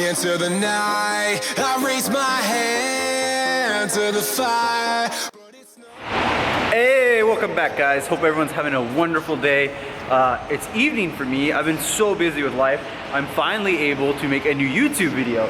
into the night. I raise my hand to the fire. Hey, welcome back guys. Hope everyone's having a wonderful day. It's evening for me. I've been so busy with life. I'm finally able to make a new YouTube video.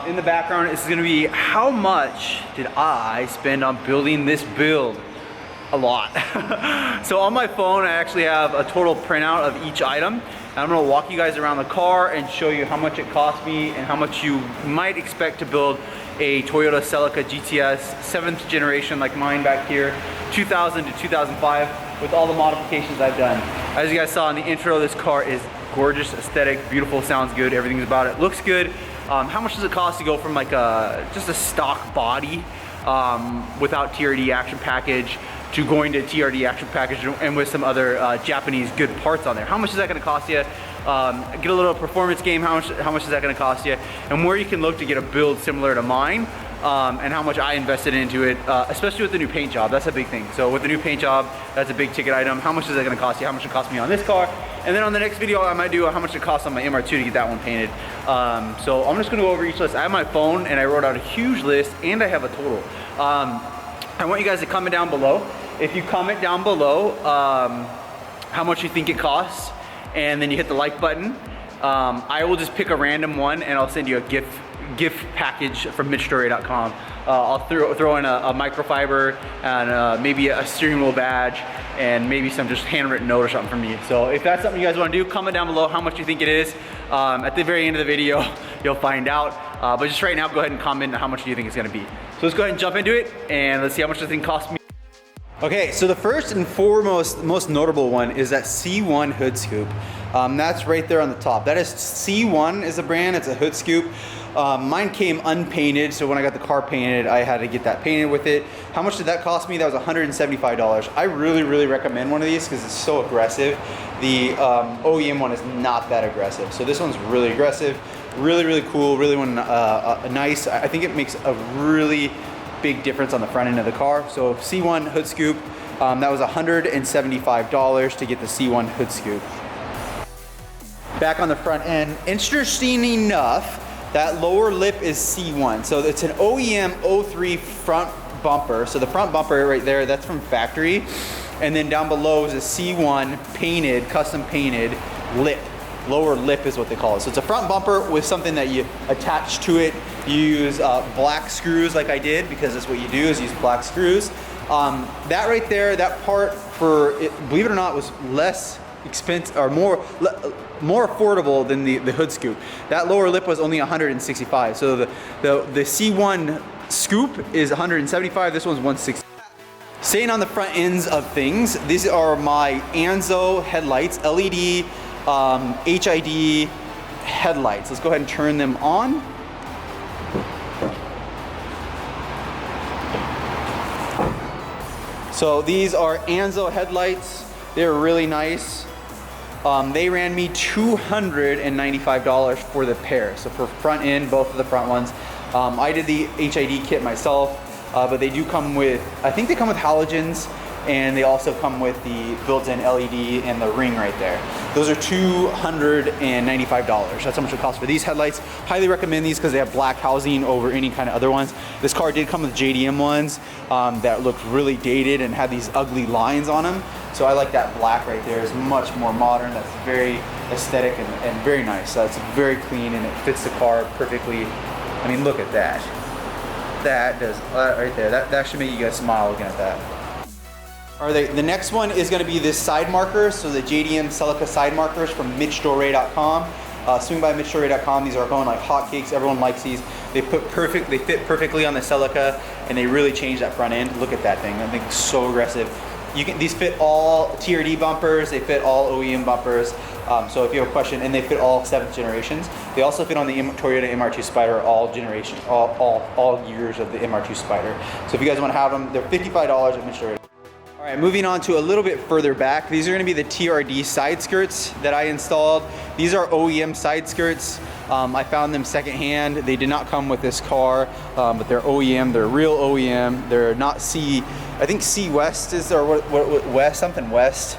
In the background, this is gonna be how much did I spend on building this build? A lot. So on my phone, I actually have a total printout of each item. And I'm gonna walk you guys around the car and show you how much it cost me and how much you might expect to build a Toyota Celica GTS 7th generation like mine back here, 2000 to 2005, with all the modifications I've done. As you guys saw in the intro, this car is gorgeous, aesthetic, beautiful, sounds good, everything's about it, looks good. How much does it cost to go from like just a stock body without TRD action package to going to TRD action package and with some other Japanese good parts on there? How much is that going to cost you? Get a little performance game, how much is that going to cost you? And where you can look to get a build similar to mine, and how much I invested into it, especially with the new paint job. That's a big thing. So with the new paint job, that's a big ticket item. How much is that going to cost you? How much it cost me on this car? And then on the next video, I might do how much it costs on my MR2 to get that one painted. So I'm just going to go over each list. I have my phone and I wrote out a huge list and I have a total. I want you guys to comment down below. If you comment down below how much you think it costs, and then you hit the like button, I will just pick a random one and I'll send you a gift package from MitchDore.com. I'll throw in a microfiber and maybe a steering wheel badge and maybe some just handwritten note or something from me. So if that's something you guys want to do, comment down below how much you think it is. At the very end of the video, you'll find out. But just right now, go ahead and comment how much do you think it's going to be. So let's go ahead and jump into it and let's see how much the thing cost me. Okay, so the first and foremost, most notable one is that C1 hood scoop. That's right there on the top. That is C1 is the brand, it's a hood scoop. Mine came unpainted, so when I got the car painted, I had to get that painted with it. How much did that cost me? That was $175. I really recommend one of these because it's so aggressive. The OEM one is not that aggressive. So this one's really aggressive, really cool, really nice. I think it makes a really big difference on the front end of the car. So C1 hood scoop, that was $175 to get the C1 hood scoop. Back on the front end, interesting enough, that lower lip is C1. So it's an OEM 03 front bumper. So the front bumper right there, that's from factory. And then down below is a C1 painted, custom painted lip. Lower lip is what they call it. So it's a front bumper with something that you attach to it. You use black screws like I did, because that's what you do, is use black screws. That right there, that part, for it, believe it or not, was less expensive or more affordable than the hood scoop. That lower lip was only $165. So the C1 scoop is $175. This one's $160. Staying on the front ends of things, these are my Anzo Headlights, LED HID headlights. Let's go ahead and turn them on. So these are Anzo headlights. They're really nice. They ran me $295 for the pair. So for front end, both of the front ones. I did the HID kit myself, but they do come with, I think they come with halogens, and they also come with the built-in LED and the ring right there. Those are $295. That's how much it costs for these headlights. Highly recommend these because they have black housing over any kind of other ones. This car did come with JDM ones that looked really dated and had these ugly lines on them. So I like that black right there. It's much more modern. That's very aesthetic and very nice. So it's very clean and it fits the car perfectly. I mean, look at that. That does, right there. That should make you guys smile looking at that. All right, the next one is going to be this side markers. So the JDM Celica side markers from MitchDore.com. Swing by MitchDore.com. These are going like hotcakes. Everyone likes these. They fit perfectly on the Celica, and they really change that front end. Look at that thing. That thing's so aggressive. These fit all TRD bumpers. They fit all OEM bumpers. So if you have a question, and they fit all 7th generations. They also fit on the Toyota MR2 SPYDER, all generations, all years of the MR2 SPYDER. So if you guys want to have them, they're $55 at MitchDore. All right, moving on to a little bit further back. These are going to be the TRD side skirts that I installed. These are OEM side skirts. I found them secondhand. They did not come with this car, but they're OEM. They're real OEM. They're not C. I think C West is, or what West, something West.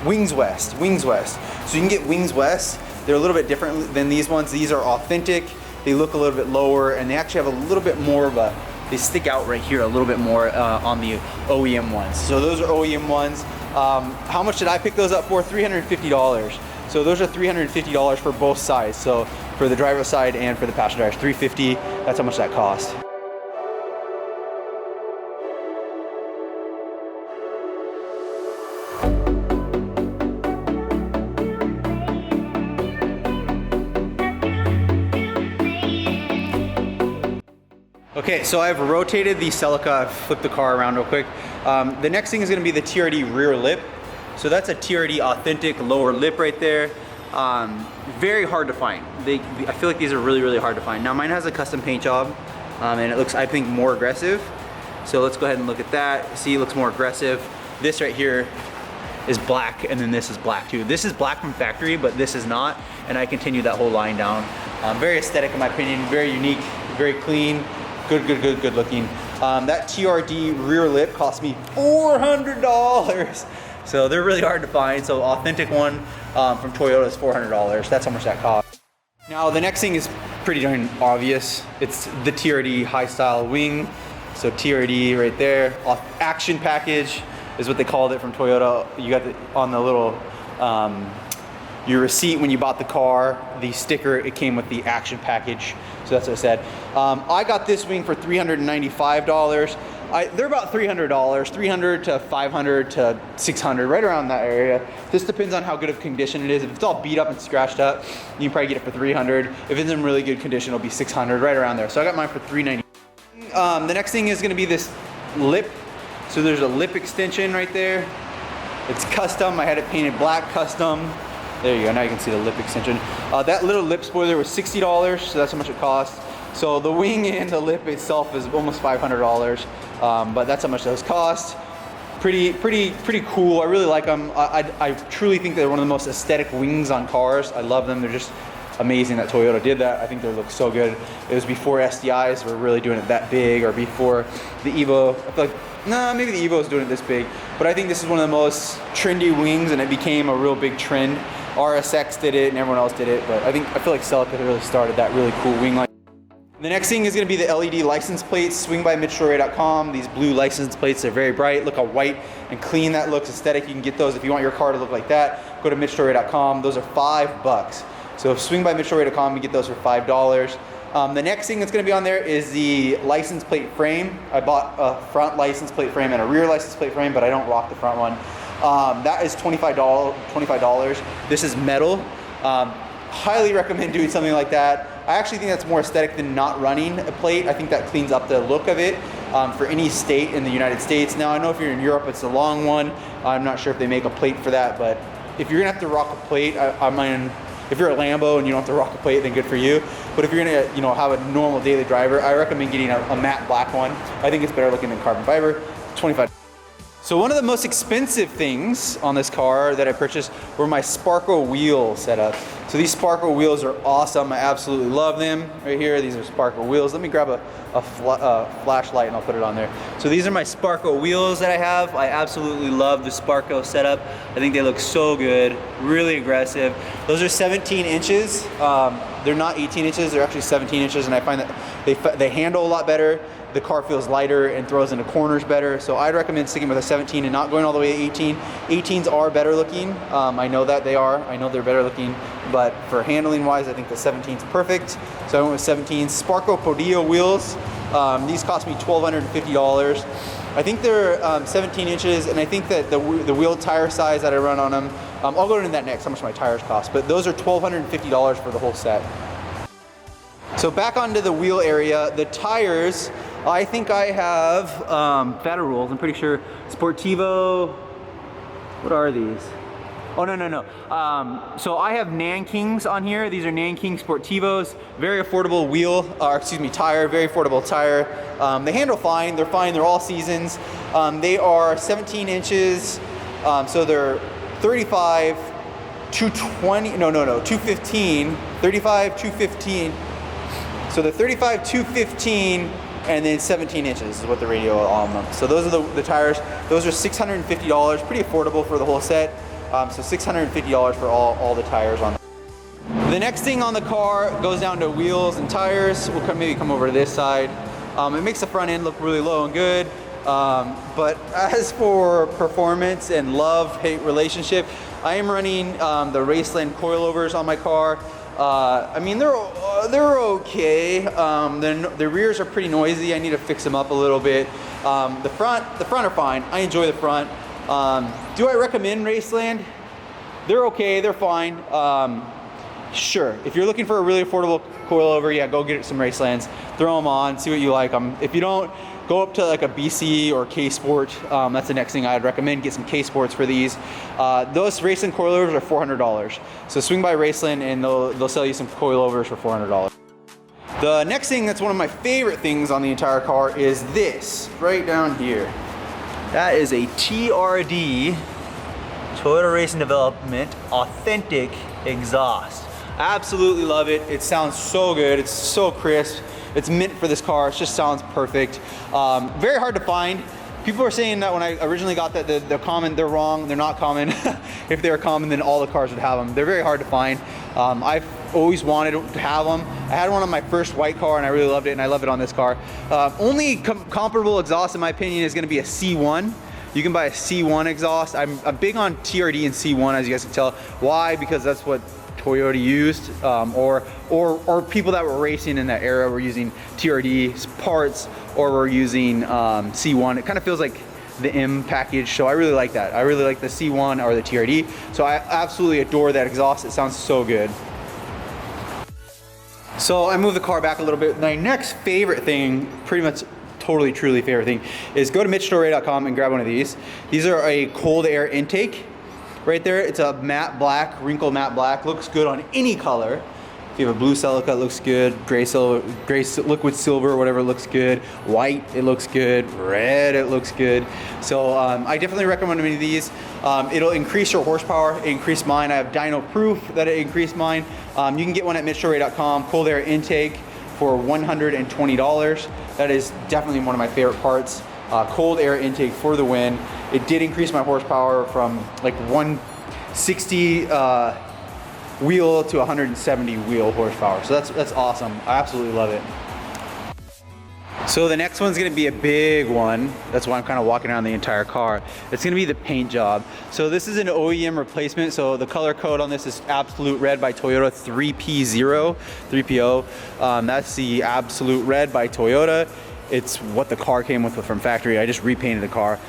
Wings West. So you can get Wings West. They're a little bit different than these ones. These are authentic. They look a little bit lower, and they actually have a little bit more of a, they stick out right here a little bit more on the OEM ones. So those are OEM ones. How much did I pick those up for? $350. So those are $350 for both sides. So for the driver's side and for the passenger side, $350. That's how much that cost. Okay, so I've rotated the Celica. I've flipped the car around real quick. The next thing is going to be the TRD rear lip. So that's a TRD authentic lower lip right there. Very hard to find. I feel like these are really, really hard to find. Now mine has a custom paint job, and it looks, I think, more aggressive. So let's go ahead and look at that. See, it looks more aggressive. This right here is black, and then this is black too. This is black from factory, but this is not, and I continue that whole line down. Very aesthetic in my opinion, very unique, very clean. Good looking. That TRD rear lip cost me $400. So they're really hard to find. So authentic one from Toyota is $400. That's how much that cost. Now the next thing is pretty darn obvious. It's the TRD high style wing. So TRD right there. Action package is what they called it from Toyota. You got the, on the little your receipt when you bought the car, the sticker, it came with the action package. So that's what I said. I got this wing for $395. They're about $300, $300 to $500 to $600, right around that area. This depends on how good of condition it is. If it's all beat up and scratched up, you can probably get it for $300. If it's in really good condition, it'll be $600, right around there. So I got mine for $390. The next thing is gonna be this lip. So there's a lip extension right there. It's custom. I had it painted black custom. There you go, now you can see the lip extension. That little lip spoiler was $60, so that's how much it cost. So the wing and the lip itself is almost $500, but that's how much those cost. Pretty cool. I really like them. I truly think they're one of the most aesthetic wings on cars. I love them. They're just amazing that Toyota did that. I think they look so good. It was before SDIs were really doing it that big, or before the Evo. I feel like, nah, maybe the Evo is doing it this big, but I think this is one of the most trendy wings, and it became a real big trend. RSX did it and everyone else did it, but I feel like Celica really started that really cool wing line. The next thing is going to be the LED license plates. SwingByMitchDore.com. These blue license plates are very bright. Look how white and clean that looks, aesthetic. You can get those if you want your car to look like that. Go to MitchDore.com. Those are $5. So SwingByMitchDore.com, you get those for $5. The next thing that's going to be on there is the license plate frame. I bought a front license plate frame and a rear license plate frame, but I don't rock the front one. That is $25. This is metal. Highly recommend doing something like that. I actually think that's more aesthetic than not running a plate. I think that cleans up the look of it for any state in the United States. Now I know if you're in Europe, it's a long one. I'm not sure if they make a plate for that, but if you're gonna have to rock a plate, I mean, if you're a Lambo and you don't have to rock a plate, then good for you. But if you're gonna, have a normal daily driver, I recommend getting a matte black one. I think it's better looking than carbon fiber. $25. So one of the most expensive things on this car that I purchased were my Sparco wheel setup. So these Sparco wheels are awesome. I absolutely love them. Right here, these are Sparco wheels. Let me grab a flashlight and I'll put it on there. So these are my Sparco wheels that I have. I absolutely love the Sparco setup. I think they look so good, really aggressive. Those are 17 inches. They're not 18 inches, they're actually 17 inches, and I find that they handle a lot better. The car feels lighter and throws into corners better. So I'd recommend sticking with a 17 and not going all the way to 18. 18s are better looking. I know that they are. I know they're better looking, but for handling wise, I think the 17's perfect. So I went with 17s. Sparco Podillo wheels. These cost me $1,250. I think they're 17 inches, and I think that the wheel tire size that I run on them, I'll go into that next, how much my tires cost, but those are $1,250 for the whole set. So back onto the wheel area, the tires, I think I have fatter rolls. I'm pretty sure Sportivo. What are these? Oh, no. So I have Nankings on here. These are Nanking Sportivos. Very affordable wheel, tire. Very affordable tire. They handle fine. They're fine. They're all seasons. They are 17 inches. So they're 35, 220. No. 215. 35, 215. So the 35, 215. And then 17 inches is what the radial on them. So those are the tires. Those are $650, pretty affordable for the whole set. So $650 for all the tires on them. The next thing on the car goes down to wheels and tires. We'll maybe come over to this side. It makes the front end look really low and good. But as for performance and love-hate relationship, I am running the Raceland Coilovers on my car. I mean, they're okay. The rears are pretty noisy. I need to fix them up a little bit. The front are fine. I enjoy the front. Do I recommend Raceland? They're okay. They're fine. Sure. If you're looking for a really affordable coilover, yeah, go get some Racelands. Throw them on. See what you like. If you don't, go up to like a BC or K Sport. That's the next thing I'd recommend. Get some K Sports for these. Those Raceland coilovers are $400. So swing by Raceland and they'll sell you some coilovers for $400. The next thing that's one of my favorite things on the entire car is this right down here. That is a TRD, Toyota Racing Development Authentic exhaust. Absolutely love it. It sounds so good. It's so crisp. It's meant for this car. It just sounds perfect. Very hard to find. People are saying that when I originally got that, they're common. They're wrong. They're not common. If they were common, then all the cars would have them. They're very hard to find. I've always wanted to have them. I had one on my first white car and I really loved it, and I love it on this car. Only comparable exhaust in my opinion is going to be a C1. You can buy a C1 exhaust. I'm big on TRD and C1, as you guys can tell. Why? Because that's what Toyota used, or people that were racing in that era were using TRD parts, or were using C1. It kind of feels like the M package, so I really like that. I really like the C1 or the TRD, so I absolutely adore that exhaust. It sounds so good. So I moved the car back a little bit. My next favorite thing, pretty much totally truly favorite thing, is go to MitchDore.com and grab one of these. These are a cold air intake. Right there, it's a matte black, wrinkle matte black. Looks good on any color. If you have a blue Celica, it looks good. Gray liquid silver, whatever, looks good. White, it looks good. Red, it looks good. So I definitely recommend one of these. It'll increase your horsepower. It increased mine. I have dyno proof that it increased mine. You can get one at MitchDore.com. Cold air intake for $120. That is definitely one of my favorite parts. Cold air intake for the win. It did increase my horsepower from like 160 wheel to 170 wheel horsepower. So that's awesome. I absolutely love it. So the next one's gonna be a big one. That's why I'm kind of walking around the entire car. It's gonna be the paint job. So this is an OEM replacement. So the color code on this is Absolute Red by Toyota 3PO. That's the Absolute Red by Toyota. It's what the car came with from factory. I just repainted the car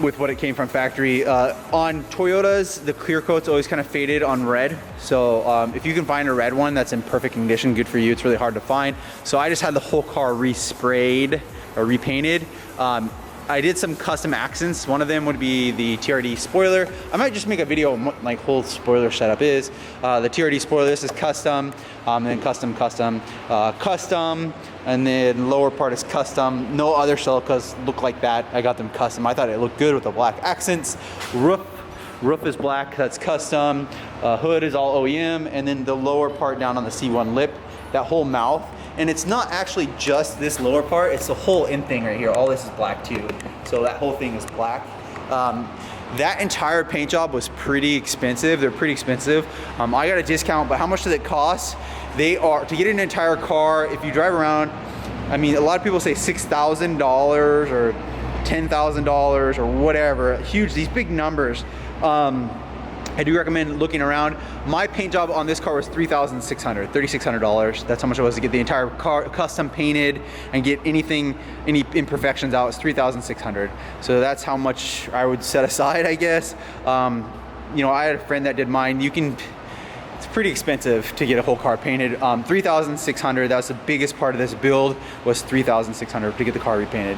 with what it came from factory. On Toyotas, the clear coat's always kind of faded on red. So if you can find a red one that's in perfect condition, good for you. It's really hard to find. So I just had the whole car resprayed or repainted. I did some custom accents. One of them would be the TRD spoiler. I might just make a video on what my whole spoiler setup is. The TRD spoiler, this is custom, and then custom, and then lower part is custom. No other Celicas look like that. I got them custom. I thought it looked good with the black accents. Roof is black, that's custom. Hood is all OEM, and then the lower part down on the C1 lip, that whole mouth. And it's not actually just this lower part, it's the whole end thing right here. All this is black too. So that whole thing is black. That entire paint job was pretty expensive. They're pretty expensive. I got a discount, but how much does it cost? They are, to get an entire car, if you drive around, I mean, a lot of people say $6,000 or $10,000 or whatever. Huge, these big numbers. I do recommend looking around. My paint job on this car was $3,600. That's how much it was to get the entire car custom painted and get any imperfections out. It's $3,600. So that's how much I would set aside, I guess. You know, I had a friend that did mine. It's pretty expensive to get a whole car painted. $3,600. That was the biggest part of this build, was $3,600 to get the car repainted.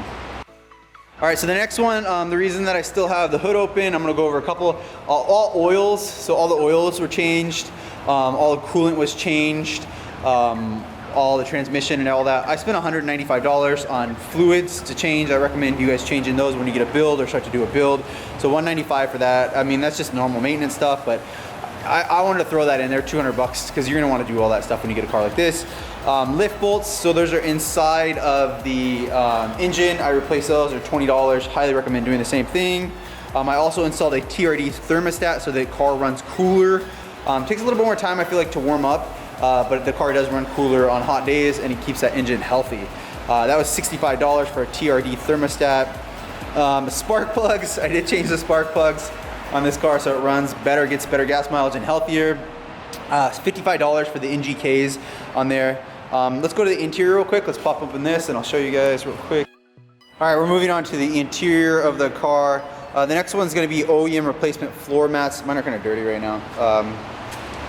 All right, so the next one, the reason that I still have the hood open, I'm gonna go over a couple, all oils. So all the oils were changed, all the coolant was changed, all the transmission and all that. I spent $195 on fluids to change. I recommend you guys changing those when you get a build or start to do a build. So $195 for that. I mean, that's just normal maintenance stuff, but I wanted to throw that in there, $200, because you're gonna wanna do all that stuff when you get a car like this. Lift bolts, so those are inside of the engine. I replaced those, they're $20. Highly recommend doing the same thing. I also installed a TRD thermostat so the car runs cooler. Takes a little bit more time, I feel like, to warm up, but the car does run cooler on hot days and it keeps that engine healthy. That was $65 for a TRD thermostat. Spark plugs, I did change the spark plugs on this car so it runs better, gets better gas mileage and healthier. $55 for the NGKs on there. Let's go to the interior real quick. Let's pop open this and I'll show you guys real quick. All right, we're moving on to the interior of the car. The next one's gonna be OEM replacement floor mats. Mine are kind of dirty right now.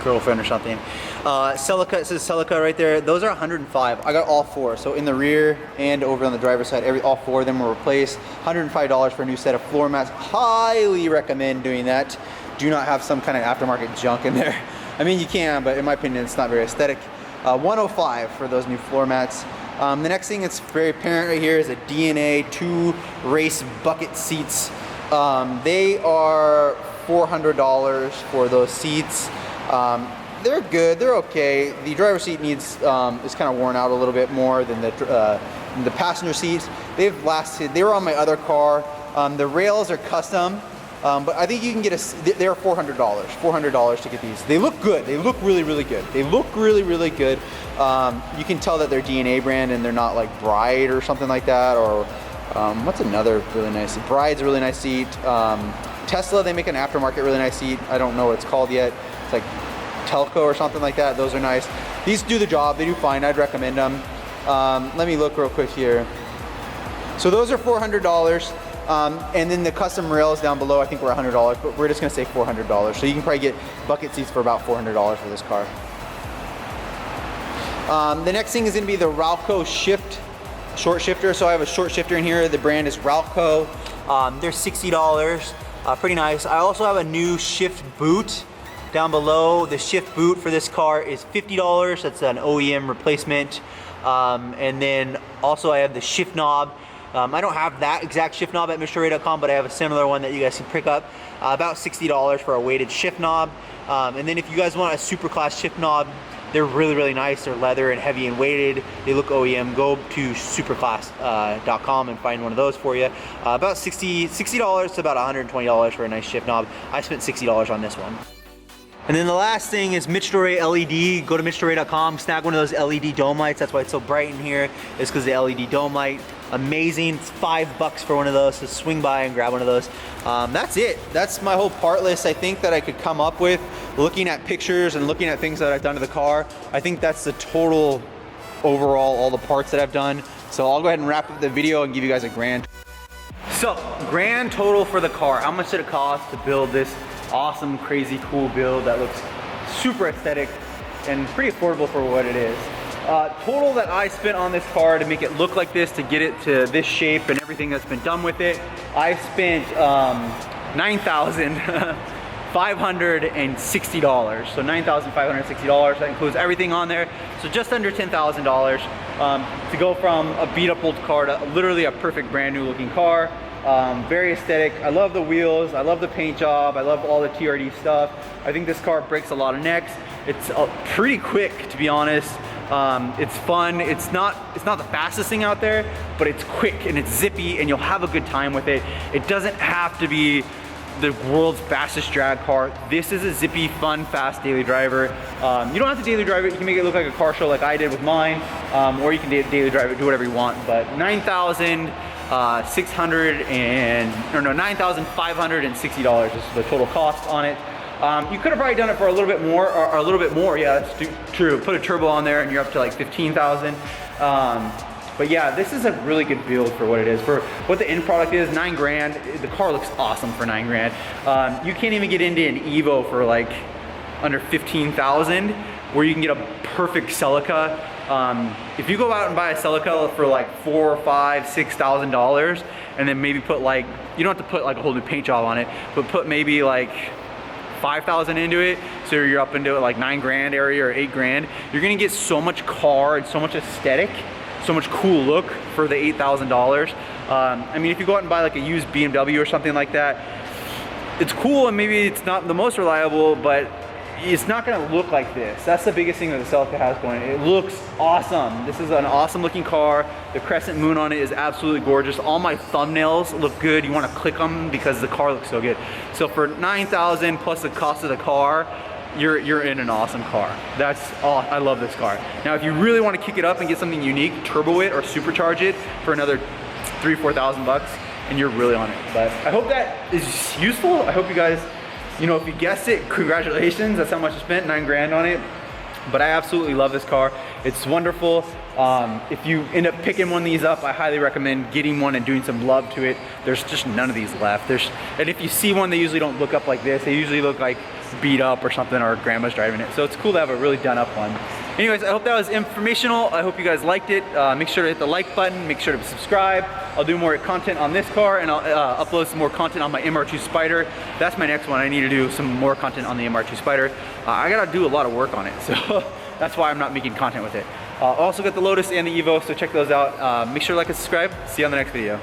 Girlfriend or something. Celica, it says Celica right there. Those are 105. I got all four. So in the rear and over on the driver's side, all four of them were replaced. $105 for a new set of floor mats. Highly recommend doing that. Do not have some kind of aftermarket junk in there. I mean, you can, but in my opinion, it's not very aesthetic. 105 for those new floor mats. The next thing that's very apparent right here is a DNA 2 race bucket seats. They are $400 for those seats. They're good, they're okay. The driver's seat needs, is kind of worn out a little bit more than the passenger seats. They've lasted, they were on my other car. The rails are custom, but I think you can get they're $400 to get these. They look good, they look really, really good. They look really, really good. You can tell that they're DNA brand and they're not like Bride or something like that, or what's another really nice seat? Bride's a really nice seat. Tesla, they make an aftermarket really nice seat. I don't know what it's called yet. It's like Telco or something like that. Those are nice. These do the job, they do fine, I'd recommend them. Let me look real quick here. So those are $400. And then the custom rails down below I think were $100, but we're just gonna say $400. So you can probably get bucket seats for about $400 for this car. The next thing is gonna be the Ralco short shifter. So I have a short shifter in here. The brand is Ralco. They're $60, pretty nice. I also have a new shift boot down below. The shift boot for this car is $50. That's an OEM replacement. And then also I have the shift knob. I don't have that exact shift knob at MitSubiShi.com, but I have a similar one that you guys can pick up. About $60 for a weighted shift knob. And then if you guys want a super class shift knob, they're really, really nice. They're leather and heavy and weighted. They look OEM. Go to superclass.com and find one of those for you. About $60 to about $120 for a nice shift knob. I spent $60 on this one. And then the last thing is Mitch Dore LED. Go to MitSubiShi.com, snag one of those LED dome lights. That's why it's so bright in here. It's because the LED dome light. Amazing. It's $5 for one of those, so swing by and grab one of those. That's it. That's my whole part list I think that I could come up with looking at pictures and looking at things that I've done to the car. I think that's the total overall, all the parts that I've done. So I'll go ahead and wrap up the video and give you guys a grand. So grand total for the car. How much did it cost to build this awesome, crazy, cool build that looks super aesthetic and pretty affordable for what it is? Total that I spent on this car to make it look like this, to get it to this shape and everything that's been done with it, I spent $9,560. So $9,560, that includes everything on there. So just under $10,000 to go from a beat up old car to literally a perfect brand new looking car. Very aesthetic. I love the wheels, I love the paint job, I love all the TRD stuff. I think this car breaks a lot of necks. It's pretty quick, to be honest. It's fun. It's not the fastest thing out there, but it's quick and it's zippy and you'll have a good time with it. It doesn't have to be the world's fastest drag car. This is a zippy, fun, fast daily driver. You don't have to daily drive it. You can make it look like a car show like I did with mine, or you can daily drive it, do whatever you want. But $9,560 is the total cost on it. You could have probably done it for a little bit more, or a little bit more. Yeah, that's true. Put a turbo on there and you're up to like 15,000. But yeah, this is a really good build for what it is. For what the end product is, 9 grand. The car looks awesome for 9 grand. You can't even get into an Evo for like under 15,000, where you can get a perfect Celica. If you go out and buy a Celica for like $4,000, $5,000, $6,000, and then maybe put like, you don't have to put like a whole new paint job on it, but put maybe like 5,000 into it, so you're up into like 9 grand area or 8 grand. You're gonna get so much car and so much aesthetic, so much cool look for the $8,000. I mean, if you go out and buy like a used BMW or something like that, it's cool and maybe it's not the most reliable, but it's not gonna look like this. That's the biggest thing that the Celica has going. It looks awesome. This is an awesome looking car. The crescent moon on it is absolutely gorgeous. All my thumbnails look good. You wanna click them because the car looks so good. So for $9,000 plus the cost of the car, you're in an awesome car. I love this car. Now, if you really want to kick it up and get something unique, turbo it or supercharge it for another $3,000-4,000 bucks, and you're really on it. But I hope that is useful. I hope you guys, you know, if you guessed it, congratulations. That's how much I spent, $9 grand on it. But I absolutely love this car. It's wonderful. If you end up picking one of these up, I highly recommend getting one and doing some love to it. There's just none of these left. And if you see one, they usually don't look up like this. They usually look like beat up or something, or grandma's driving it. So it's cool to have a really done up one. Anyways, I hope that was informational. I hope you guys liked it. Make sure to hit the like button. Make sure to subscribe. I'll do more content on this car, and I'll upload some more content on my MR2 Spider. That's my next one. I need to do some more content on the MR2 Spider. I gotta do a lot of work on it, so that's why I'm not making content with it. Also got the LOTUS and the Evo, so check those out. Make sure to like and subscribe. See you on the next video.